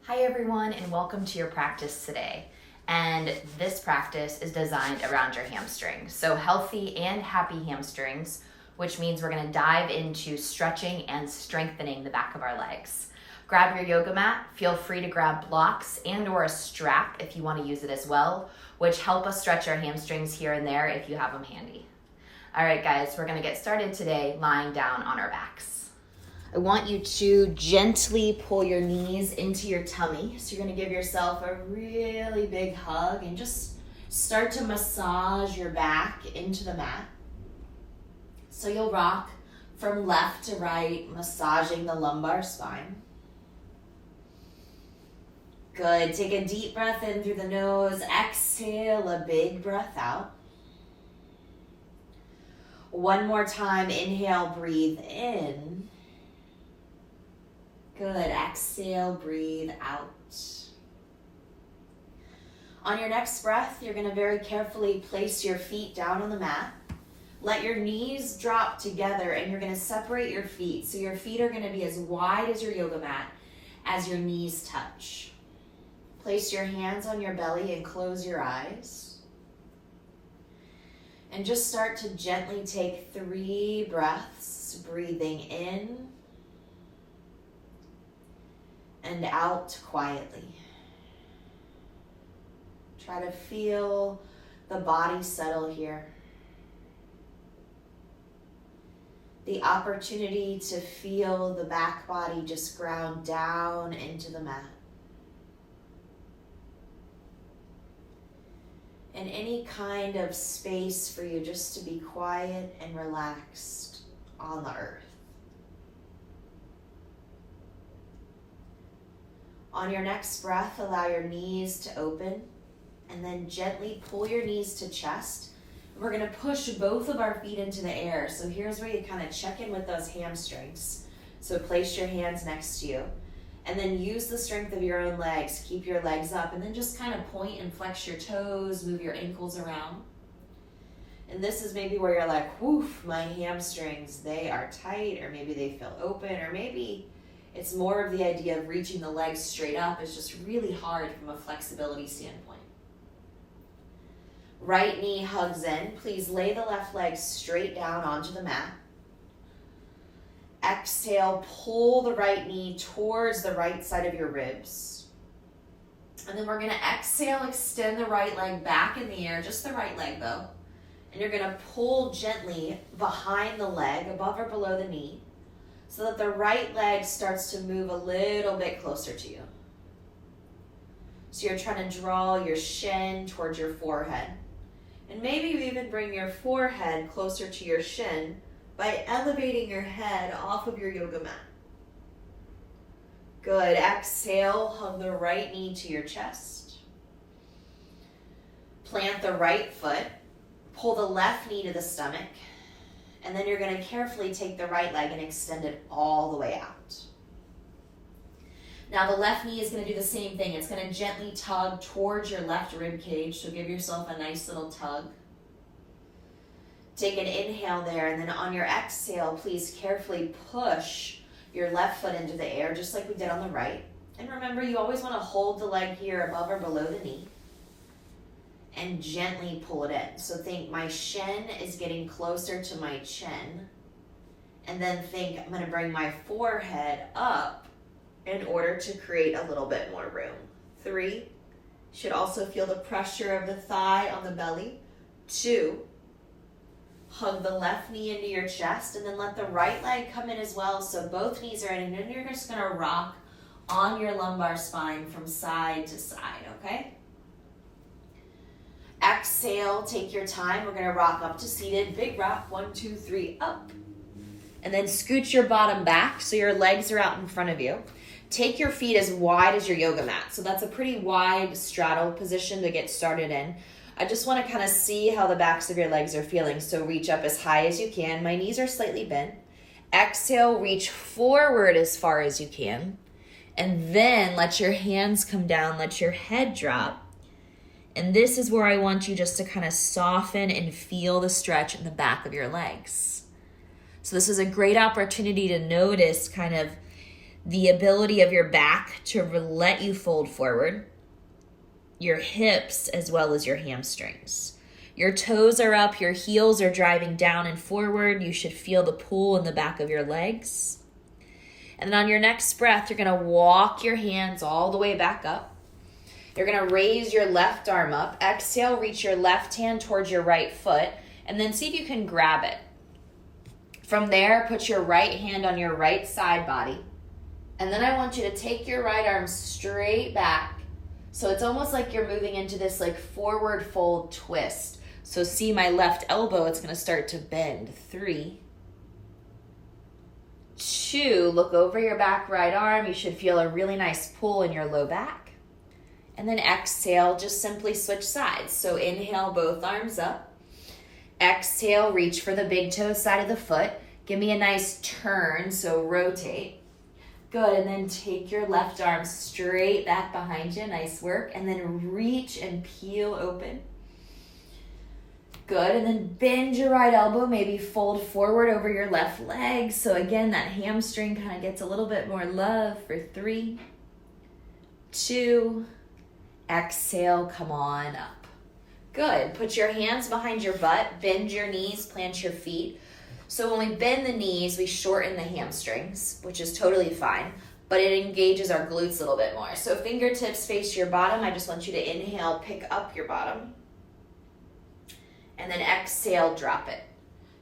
Hi everyone, and welcome to your practice today. And this practice is designed around your hamstrings. So healthy and happy hamstrings, which means we're gonna dive into stretching and strengthening the back of our legs. Grab your yoga mat, feel free to grab blocks and or a strap if you wanna use it as well, which help us stretch our hamstrings here and there if you have them handy. All right guys, we're gonna get started today lying down on our backs. I want you to gently pull your knees into your tummy. So you're gonna give yourself a really big hug and just start to massage your back into the mat. So you'll rock from left to right, massaging the lumbar spine. Good, take a deep breath in through the nose, exhale a big breath out. One more time, inhale, breathe in. Good, exhale, breathe out. On your next breath, you're gonna very carefully place your feet down on the mat. Let your knees drop together and you're gonna separate your feet. So your feet are gonna be as wide as your yoga mat as your knees touch. Place your hands on your belly and close your eyes. And just start to gently take 3 breaths, breathing in and out quietly. Try to feel the body settle here. The opportunity to feel the back body just ground down into the mat. And any kind of space for you just to be quiet and relaxed on the earth. On your next breath, allow your knees to open and then gently pull your knees to chest. We're gonna push both of our feet into the air. So here's where you kind of check in with those hamstrings. So place your hands next to you and then use the strength of your own legs. Keep your legs up and then just kind of point and flex your toes, move your ankles around. And this is maybe where you're like, woof, my hamstrings, they are tight, or maybe they feel open, or maybe it's more of the idea of reaching the legs straight up is just really hard from a flexibility standpoint. Right knee hugs in. Please lay the left leg straight down onto the mat. Exhale, pull the right knee towards the right side of your ribs. And then we're gonna exhale, extend the right leg back in the air, just the right leg though. And you're gonna pull gently behind the leg, above or below the knee, so that the right leg starts to move a little bit closer to you. So you're trying to draw your shin towards your forehead. And maybe you even bring your forehead closer to your shin by elevating your head off of your yoga mat. Good, exhale, hug the right knee to your chest. Plant the right foot, pull the left knee to the stomach. And then you're gonna carefully take the right leg and extend it all the way out. Now the left knee is gonna do the same thing. It's gonna gently tug towards your left rib cage, so give yourself a nice little tug. Take an inhale there, and then on your exhale, please carefully push your left foot into the air, just like we did on the right. And remember, you always wanna hold the leg here above or below the knee. And gently pull it in. So think my shin is getting closer to my chin. And then think I'm gonna bring my forehead up in order to create a little bit more room. 3, should also feel the pressure of the thigh on the belly. 2, hug the left knee into your chest and then let the right leg come in as well. So both knees are in, and then you're just gonna rock on your lumbar spine from side to side, okay? Exhale, take your time. We're gonna rock up to seated. Big rock, 1, 2, 3, up. And then scoot your bottom back so your legs are out in front of you. Take your feet as wide as your yoga mat. So that's a pretty wide straddle position to get started in. I just wanna kind of see how the backs of your legs are feeling. So reach up as high as you can. My knees are slightly bent. Exhale, reach forward as far as you can. And then let your hands come down, let your head drop. And this is where I want you just to kind of soften and feel the stretch in the back of your legs. So this is a great opportunity to notice kind of the ability of your back to let you fold forward, your hips as well as your hamstrings. Your toes are up, your heels are driving down and forward. You should feel the pull in the back of your legs. And then on your next breath, you're going to walk your hands all the way back up. You're going to raise your left arm up. Exhale, reach your left hand towards your right foot, and then see if you can grab it. From there, put your right hand on your right side body. And then I want you to take your right arm straight back. So it's almost like you're moving into this like forward fold twist. So see my left elbow, it's going to start to bend. 3, 2, look over your back right arm. You should feel a really nice pull in your low back. And then exhale, just simply switch sides. So inhale, both arms up. Exhale, reach for the big toe side of the foot. Give me a nice turn, so rotate. Good, and then take your left arm straight back behind you. Nice work. And then reach and peel open. Good, and then bend your right elbow, maybe fold forward over your left leg. So again, that hamstring kind of gets a little bit more love for 3, 2, exhale, come on up. Good, put your hands behind your butt, bend your knees, plant your feet. So when we bend the knees, we shorten the hamstrings, which is totally fine, but it engages our glutes a little bit more. So fingertips face your bottom. I just want you to inhale, pick up your bottom. And then exhale, drop it.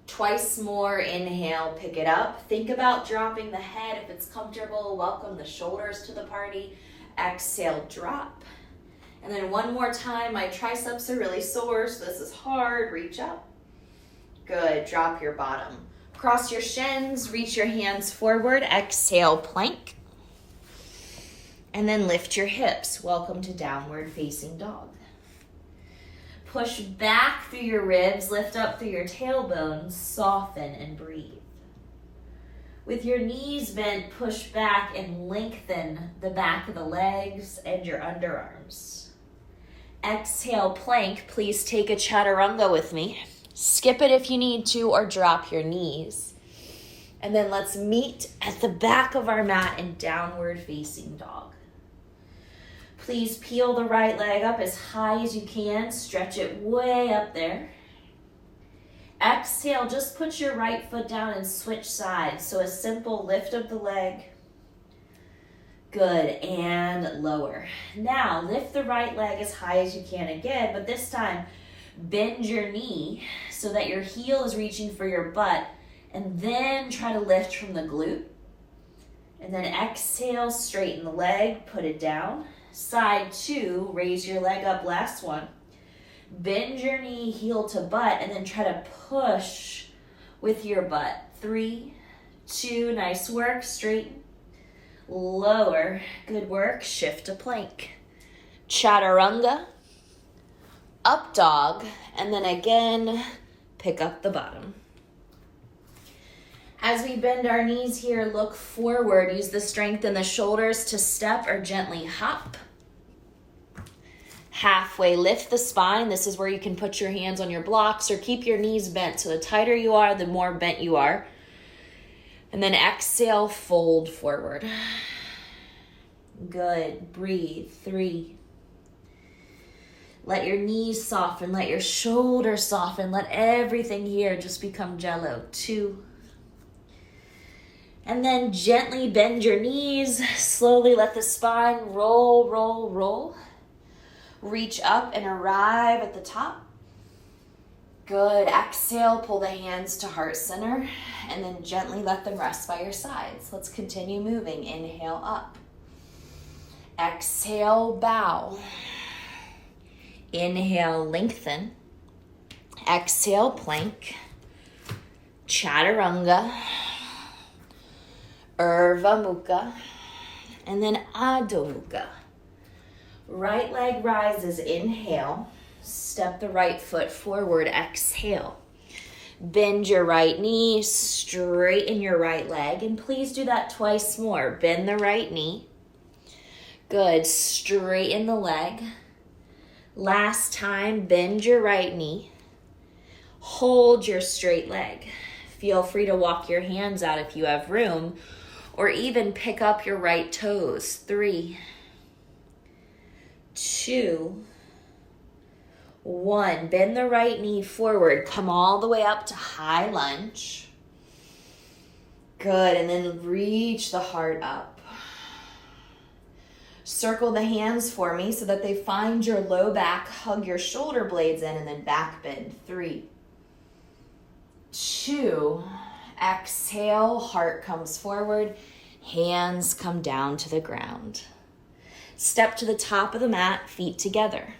Twice more, inhale, pick it up. Think about dropping the head if it's comfortable. Welcome the shoulders to the party. Exhale, drop. And then one more time, my triceps are really sore, so this is hard. Reach up. Good, drop your bottom. Cross your shins, reach your hands forward. Exhale, plank. And then lift your hips. Welcome to downward facing dog. Push back through your ribs, lift up through your tailbones, soften and breathe. With your knees bent, push back and lengthen the back of the legs and your underarms. Exhale, plank. Please take a chaturanga with me. Skip it if you need to, or drop your knees. And then let's meet at the back of our mat in downward facing dog. Please peel the right leg up as high as you can. Stretch it way up there. Exhale, just put your right foot down and switch sides. So a simple lift of the leg. Good, and lower. Now, lift the right leg as high as you can again, but this time, bend your knee so that your heel is reaching for your butt, and then try to lift from the glute. And then exhale, straighten the leg, put it down. Side 2, raise your leg up, last one. Bend your knee, heel to butt, and then try to push with your butt. 3, 2, nice work, straighten. Lower, good work, shift to plank. Chaturanga, up dog, and then again, pick up the bottom. As we bend our knees here, look forward. Use the strength in the shoulders to step or gently hop. Halfway lift the spine. This is where you can put your hands on your blocks or keep your knees bent. So the tighter you are, the more bent you are. And then exhale, fold forward. Good. Breathe. 3. Let your knees soften. Let your shoulders soften. Let everything here just become jello. 2. And then gently bend your knees. Slowly let the spine roll, roll, roll. Reach up and arrive at the top. Good. Exhale, pull the hands to heart center, and then gently let them rest by your sides. Let's continue moving. Inhale up. Exhale, bow. Inhale, lengthen. Exhale, plank. Chaturanga. Urdhva Mukha. And then Adho Mukha. Right leg rises, inhale. Step the right foot forward, exhale. Bend your right knee, straighten your right leg, and please do that twice more. Bend the right knee. Good, straighten the leg. Last time, bend your right knee. Hold your straight leg. Feel free to walk your hands out if you have room, or even pick up your right toes. 3, 2, 1. Bend the right knee forward. Come all the way up to high lunge. Good, and then reach the heart up. Circle the hands for me so that they find your low back. Hug your shoulder blades in and then back bend. 3, 2, exhale, heart comes forward, hands come down to the ground. Step to the top of the mat, feet together.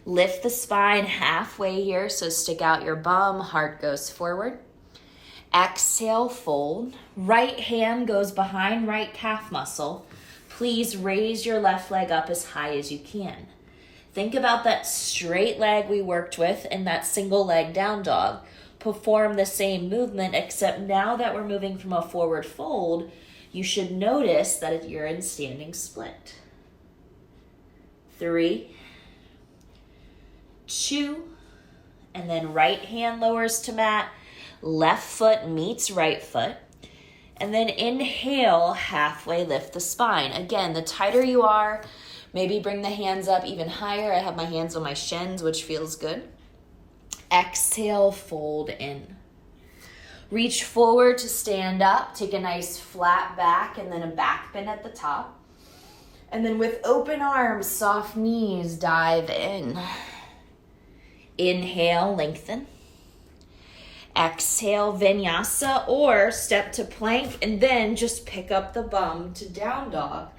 Lift the spine halfway here, so stick out your bum, heart goes forward. Exhale, fold. Right hand goes behind right calf muscle. Please raise your left leg up as high as you can. Think about that straight leg we worked with in that single leg down dog. Perform the same movement, except now that we're moving from a forward fold, you should notice that you're in standing split. 3, 2, and then right hand lowers to mat, left foot meets right foot, and then inhale, halfway lift the spine. Again, the tighter you are, maybe bring the hands up even higher. I have my hands on my shins, which feels good. Exhale, fold in. Reach forward to stand up. Take a nice flat back and then a back bend at the top. And then with open arms, soft knees, dive in. Inhale, lengthen. Exhale, vinyasa, or step to plank and then just pick up the bum to down dog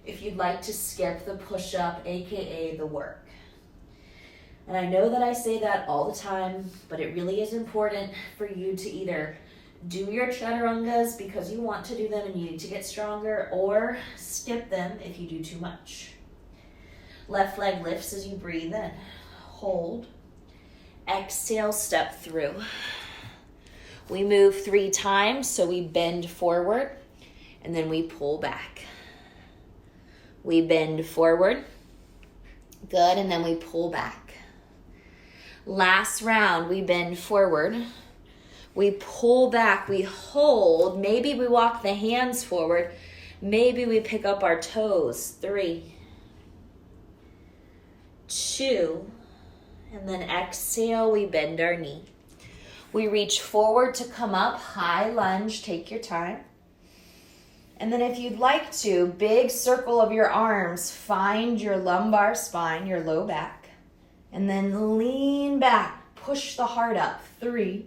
if you'd like to skip the push-up, aka the work. And I know that I say that all the time, but it really is important for you to either do your chaturangas because you want to do them and you need to get stronger, or skip them if you do too much. Left leg lifts as you breathe in. Hold. Exhale, step through. We move 3 times, so we bend forward and then we pull back. We bend forward. Good, and then we pull back. Last round, we bend forward. We pull back, we hold. Maybe we walk the hands forward. Maybe we pick up our toes. 3, 2, and then exhale, we bend our knee. We reach forward to come up, high lunge, take your time. And then if you'd like to, big circle of your arms, find your lumbar spine, your low back, and then lean back, push the heart up. 3,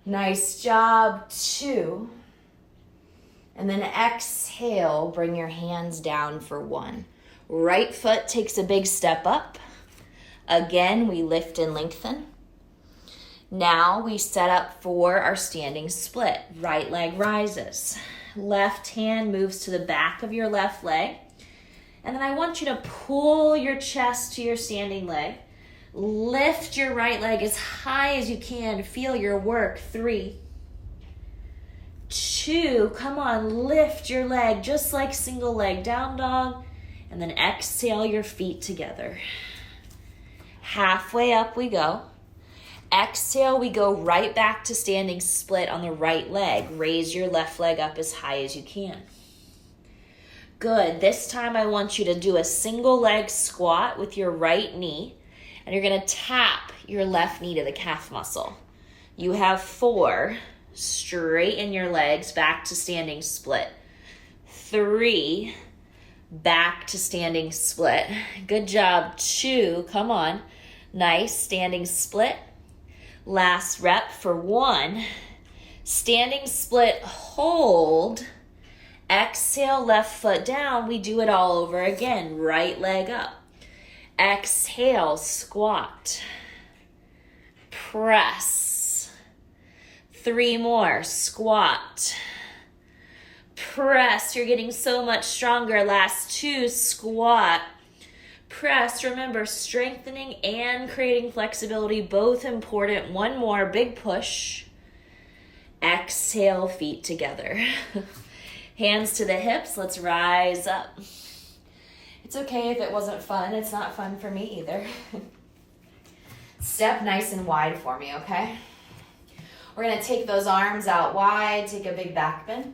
nice job. 2, and then exhale, bring your hands down for 1. Right foot takes a big step up. Again, we lift and lengthen. Now we set up for our standing split. Right leg rises. Left hand moves to the back of your left leg. And then I want you to pull your chest to your standing leg. Lift your right leg as high as you can. Feel your work. 3, 2, come on, lift your leg just like single leg down dog. And then exhale your feet together. Halfway up we go. Exhale, we go right back to standing split on the right leg. Raise your left leg up as high as you can. Good. This time I want you to do a single leg squat with your right knee, and you're going to tap your left knee to the calf muscle. You have 4. Straighten your legs back to standing split. 3, back to standing split. Good job. 2, come on. Nice, standing split. Last rep for 1. Standing split, hold. Exhale, left foot down. We do it all over again. Right leg up. Exhale, squat. Press. 3 more, squat. Press, you're getting so much stronger. Last 2, squat. Press, remember, strengthening and creating flexibility, both important. 1 more, big push. Exhale, feet together. Hands to the hips, let's rise up. It's okay if it wasn't fun. It's not fun for me either. Step nice and wide for me, okay? We're gonna take those arms out wide, take a big back bend.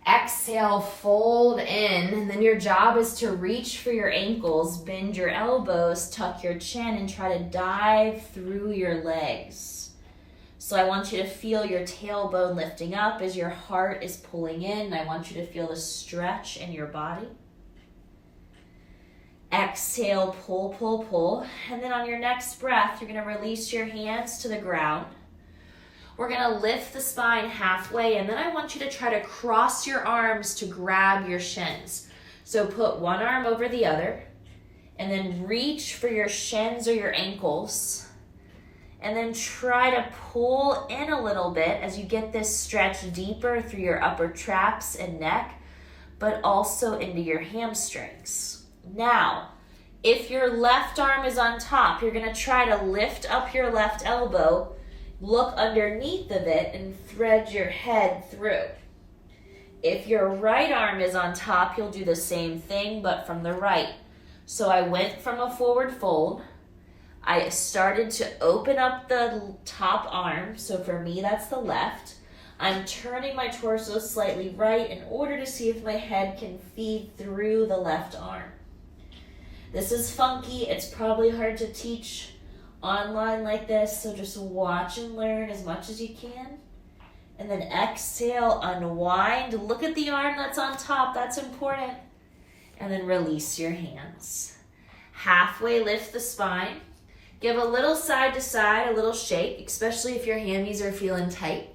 Exhale, fold in, and then your job is to reach for your ankles, bend your elbows, tuck your chin, and try to dive through your legs. So I want you to feel your tailbone lifting up as your heart is pulling in. I want you to feel the stretch in your body. Exhale, pull, pull, pull. And then on your next breath, you're going to release your hands to the ground. We're going to lift the spine halfway, and then I want you to try to cross your arms to grab your shins. So put one arm over the other, and then reach for your shins or your ankles, and then try to pull in a little bit as you get this stretch deeper through your upper traps and neck, but also into your hamstrings. Now, if your left arm is on top, you're going to try to lift up your left elbow, look underneath of it, and thread your head through. If your right arm is on top, you'll do the same thing, but from the right. So I went from a forward fold. I started to open up the top arm. So for me, that's the left. I'm turning my torso slightly right in order to see if my head can feed through the left arm. This is funky. It's probably hard to teach online like this, so just watch and learn as much as you can. And then exhale, unwind. Look at the arm that's on top. That's important. And then release your hands. Halfway lift the spine. Give a little side to side, a little shake, especially if your hammies are feeling tight.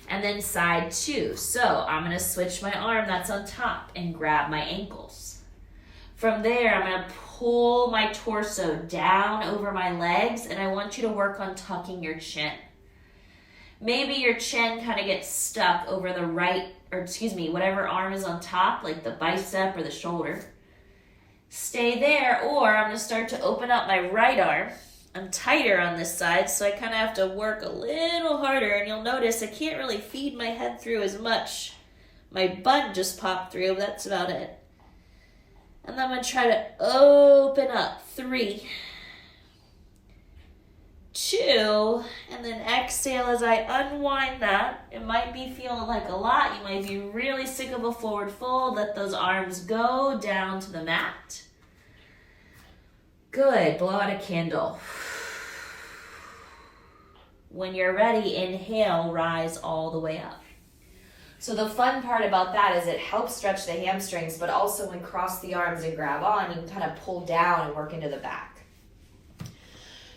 And then side two. So I'm going to switch my arm that's on top and grab my ankles. From there, I'm going to pull my torso down over my legs, and I want you to work on tucking your chin. Maybe your chin kind of gets stuck over the whatever arm is on top, like the bicep or the shoulder. Stay there, or I'm going to start to open up my right arm. I'm tighter on this side, so I kind of have to work a little harder, and you'll notice I can't really feed my head through as much. My butt just popped through, but that's about it. And then I'm going to try to open up. 3, 2, and then exhale as I unwind that. It might be feeling like a lot. You might be really sick of a forward fold. Let those arms go down to the mat. Good. Blow out a candle. When you're ready, inhale, rise all the way up. So the fun part about that is it helps stretch the hamstrings, but also when cross the arms and grab on, you can kind of pull down and work into the back.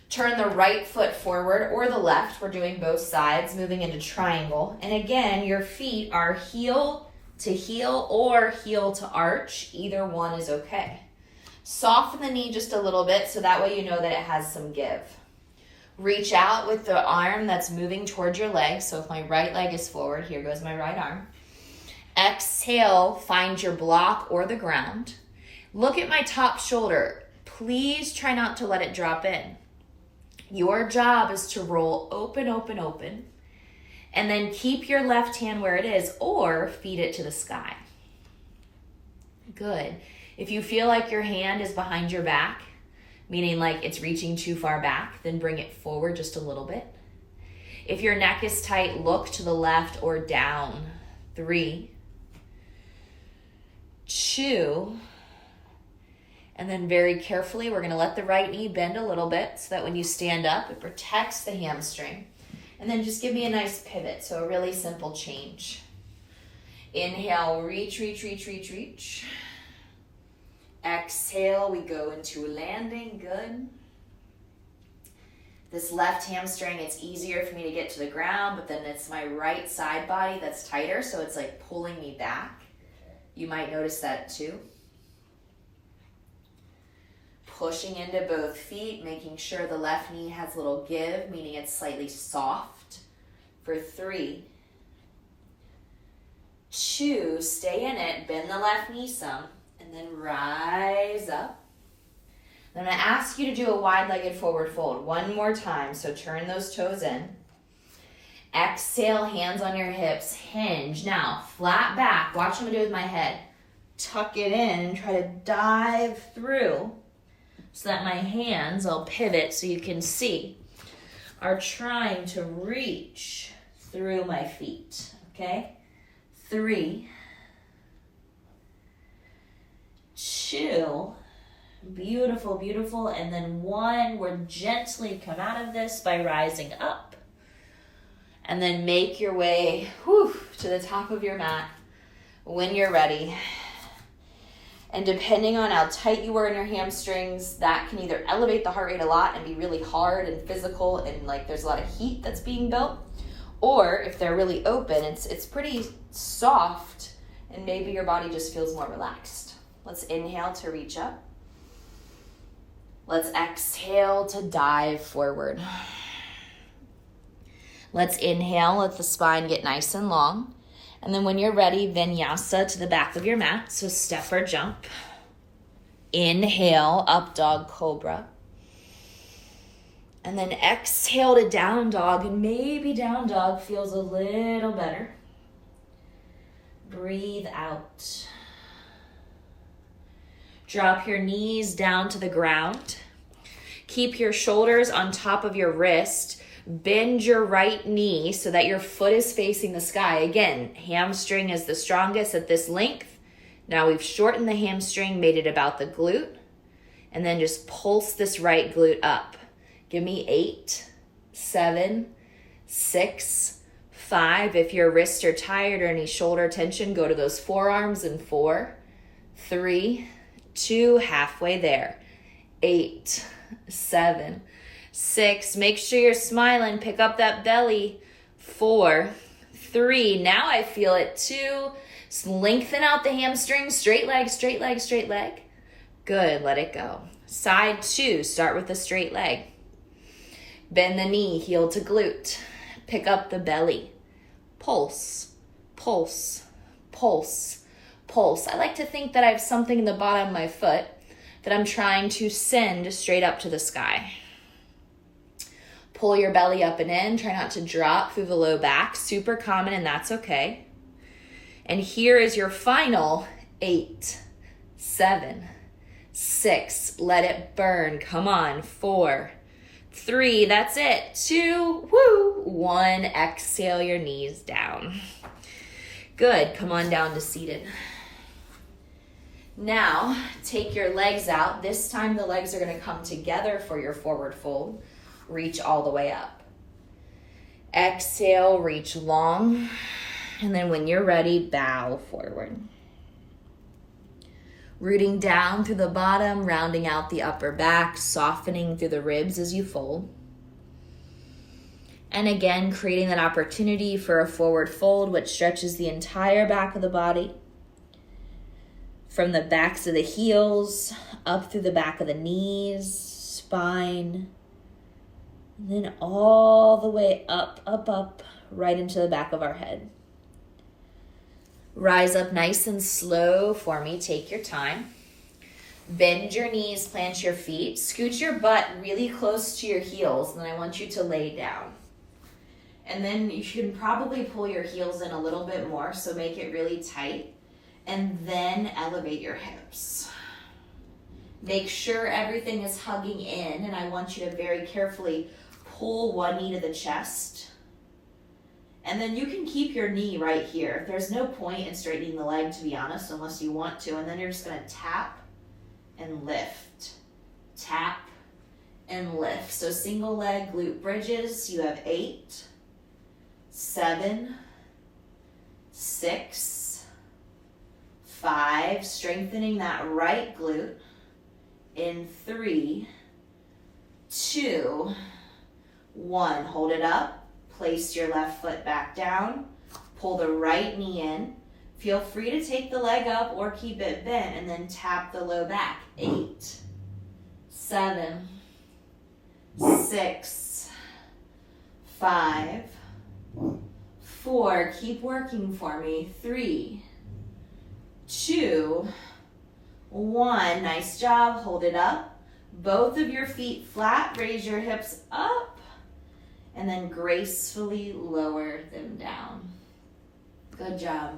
Turn the right foot forward or the left. We're doing both sides, moving into triangle. And again, your feet are heel to heel or heel to arch. Either one is okay. Soften the knee just a little bit so that way you know that it has some give. Reach out with the arm that's moving towards your leg. So if my right leg is forward, here goes my right arm. Exhale, find your block or the ground. Look at my top shoulder. Please try not to let it drop in. Your job is to roll open, open, open, and then keep your left hand where it is or feed it to the sky. Good. If you feel like your hand is behind your back, meaning like it's reaching too far back, then bring it forward just a little bit. If your neck is tight, look to the left or down. 3, 2, and then very carefully, we're going to let the right knee bend a little bit so that when you stand up, it protects the hamstring. And then just give me a nice pivot, so a really simple change. Inhale, reach, reach, reach, reach, reach. Exhale, we go into landing. Good. This left hamstring, it's easier for me to get to the ground, but then it's my right side body that's tighter, so it's like pulling me back. You might notice that too. Pushing into both feet, making sure the left knee has a little give, meaning it's slightly soft. For 3, 2, stay in it, bend the left knee some. And then rise up. I'm going to ask you to do a wide-legged forward fold one more time. So turn those toes in. Exhale, hands on your hips, hinge. Now, flat back. Watch what I'm going to do with my head. Tuck it in and try to dive through so that my hands, I'll pivot so you can see, are trying to reach through my feet. Okay? 3, 2, beautiful, beautiful, and then 1. We're gently come out of this by rising up. And then make your way to the top of your mat when you're ready. And depending on how tight you are in your hamstrings, that can either elevate the heart rate a lot and be really hard and physical and like there's a lot of heat that's being built. Or if they're really open, it's pretty soft and maybe your body just feels more relaxed. Let's inhale to reach up. Let's exhale to dive forward. Let's inhale, let the spine get nice and long. And then when you're ready, vinyasa to the back of your mat. So step or jump. Inhale, up dog cobra. And then exhale to down dog. And maybe down dog feels a little better. Breathe out. Drop your knees down to the ground. Keep your shoulders on top of your wrist. Bend your right knee so that your foot is facing the sky. Again, hamstring is the strongest at this length. Now we've shortened the hamstring, made it about the glute, and then just pulse this right glute up. Give me 8, 7, 6, 5. If your wrists are tired or any shoulder tension, go to those forearms in 4, 3, 2, halfway there. 8, 7, 6, make sure you're smiling, pick up that belly. 4, 3, now I feel it. 2, lengthen out the hamstring, straight leg, straight leg, straight leg. Good, let it go. Side 2, start with a straight leg. Bend the knee, heel to glute. Pick up the belly. Pulse, pulse, pulse, pulse. I like to think that I have something in the bottom of my foot that I'm trying to send straight up to the sky. Pull your belly up and in. Try not to drop through the low back. Super common, and that's okay. And here is your final 8, 7, 6. Let it burn. Come on. 4, 3. That's it. 2. 1. Exhale your knees down. Good. Come on down to seated. Now, take your legs out. This time the legs are going to come together for your forward fold. Reach all the way up. Exhale, reach long. And then when you're ready, bow forward. Rooting down through the bottom, rounding out the upper back, softening through the ribs as you fold. And again, creating that opportunity for a forward fold, which stretches the entire back of the body. From the backs of the heels, up through the back of the knees, spine, and then all the way up, up, up, right into the back of our head. Rise up nice and slow for me. Take your time. Bend your knees, plant your feet. Scoot your butt really close to your heels, and then I want you to lay down. And then you can probably pull your heels in a little bit more, so make it really tight. And then elevate your hips. Make sure everything is hugging in, and I want you to very carefully pull one knee to the chest. And then you can keep your knee right here. There's no point in straightening the leg, to be honest, unless you want to. And then you're just going to tap and lift. Tap and lift. So single leg glute bridges. You have 8, 7, 6, 5. Strengthening that right glute. In 3, 2, 1. Hold it up. Place your left foot back down. Pull the right knee in. Feel free to take the leg up or keep it bent and then tap the low back. 8, 7, 6, 5, 4. Keep working for me. 3, 2, 1. Nice job. Hold it up. Both of your feet flat. Raise your hips up. And then gracefully lower them down. Good job.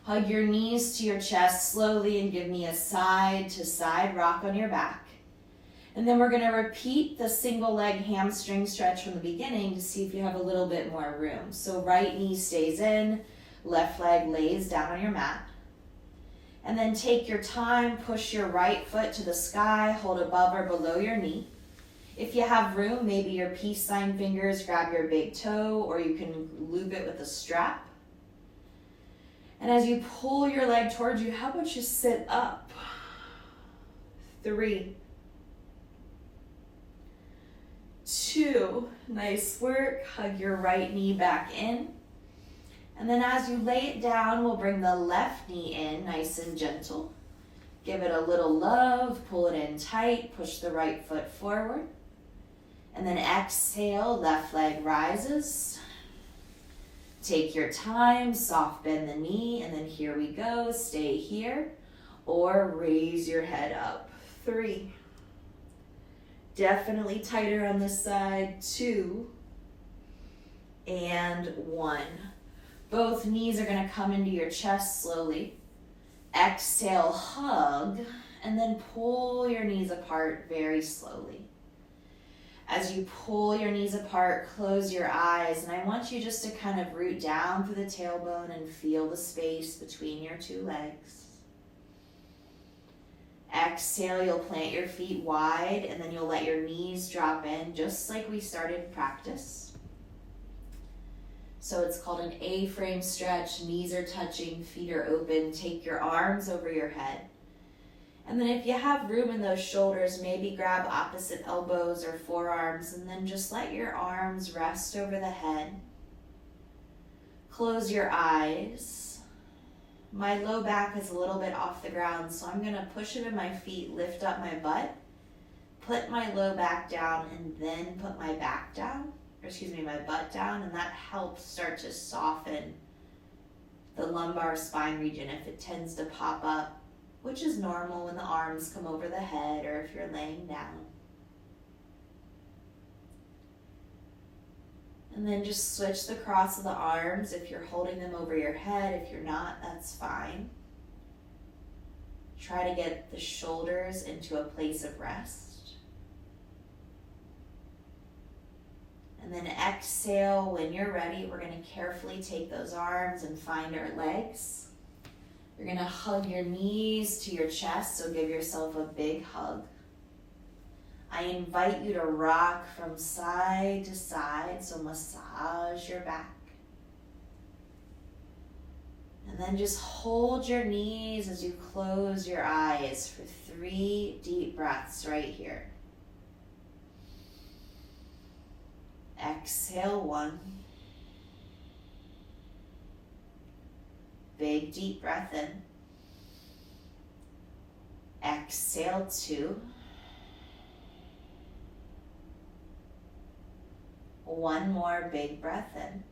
Hug your knees to your chest slowly and give me a side to side rock on your back. And then we're going to repeat the single leg hamstring stretch from the beginning to see if you have a little bit more room. So right knee stays in, Left leg lays down on your mat. And then take your time, push your right foot to the sky, hold above or below your knee. If you have room, maybe your peace sign fingers grab your big toe, or you can loop it with a strap. And as you pull your leg towards you, how about you sit up? 3, 2, nice work. Hug your right knee back in. And then as you lay it down, we'll bring the left knee in, nice and gentle. Give it a little love, pull it in tight, push the right foot forward. And then exhale, left leg rises. Take your time, soft bend the knee, and then here we go. Stay here, or raise your head up. 3. Definitely tighter on this side. 2. And 1. Both knees are going to come into your chest slowly. Exhale, hug, and then pull your knees apart very slowly. As you pull your knees apart, close your eyes, and I want you just to kind of root down through the tailbone and feel the space between your 2 legs. Exhale, you'll plant your feet wide, and then you'll let your knees drop in, just like we started practice. So it's called an A-frame stretch. Knees are touching, feet are open. Take your arms over your head. And then if you have room in those shoulders, maybe grab opposite elbows or forearms, and then just let your arms rest over the head. Close your eyes. My low back is a little bit off the ground, so I'm gonna push into my feet, lift up my butt, put my low back down, and then put my back down. My butt down, and that helps start to soften the lumbar spine region if it tends to pop up, which is normal when the arms come over the head or if you're laying down. And then just switch the cross of the arms. If you're holding them over your head, if you're not, that's fine. Try to get the shoulders into a place of rest. And then exhale. When you're ready, we're going to carefully take those arms and find our legs. You're going to hug your knees to your chest, so give yourself a big hug. I invite you to rock from side to side, so massage your back. And then just hold your knees as you close your eyes for 3 deep breaths right here. Exhale 1. Big deep breath in. Exhale 2. 1 more big breath in.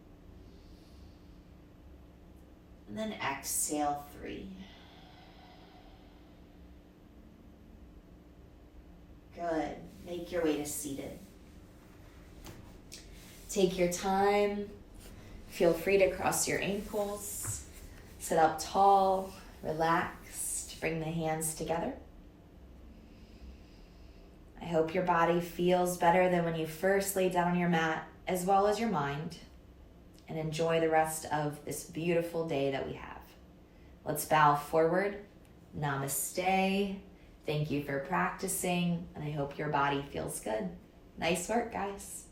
And then exhale 3. Good. Make your way to seated. Take your time. Feel free to cross your ankles. Sit up tall, relaxed. Bring the hands together. I hope your body feels better than when you first laid down on your mat, as well as your mind. And enjoy the rest of this beautiful day that we have. Let's bow forward. Namaste. Thank you for practicing, and I hope your body feels good. Nice work, guys.